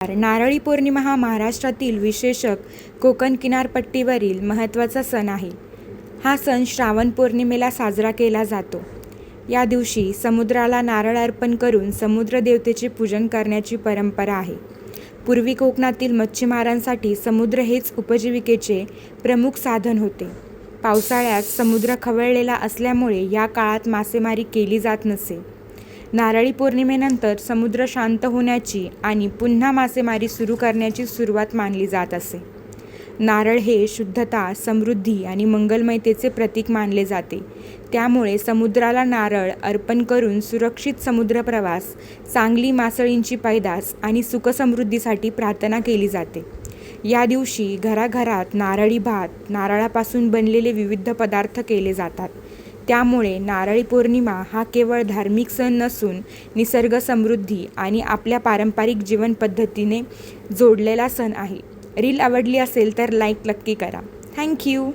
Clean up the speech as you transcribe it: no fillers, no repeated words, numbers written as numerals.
नारळी पौर्णिमा हा महाराष्ट्रातील विशेषक कोकण किनारपट्टीवरील महत्त्वाचा सण आहे. हा सण श्रावण पौर्णिमेला साजरा केला जातो. या दिवशी समुद्राला नारळ अर्पण करून समुद्र देवतेचे पूजन करण्याची परंपरा आहे. पूर्वी कोकणातील मच्छीमारांसाठी समुद्र हेच उपजीविकेचे प्रमुख साधन होते. पावसाळ्यात समुद्र खवळलेला असल्यामुळे या काळात मासेमारी केली जात नसे. नारळी पौर्णिमेनंतर समुद्र शांत होण्याची आणि पुन्हा मासेमारी सुरू करण्याची सुरुवात मानली जात असे. नारळ हे शुद्धता, समृद्धी आणि मंगलमयतेचे प्रतीक मानले जाते. त्यामुळे समुद्राला नारळ अर्पण करून सुरक्षित समुद्र प्रवास, चांगली मासळींची पैदास आणि सुखसमृद्धीसाठी प्रार्थना केली जाते. या दिवशी घराघरात नारळी भात, नारळापासून बनलेले विविध पदार्थ केले जातात. त्यामुळे नारळी पौर्णिमा हा केवळ धार्मिक सण नसून निसर्ग समृद्धी आणि आपल्या पारंपरिक जीवन पद्धतीने जोडलेला सण आहे. रील आवडली असेल तर लाईक नक्की करा. थँक्यू.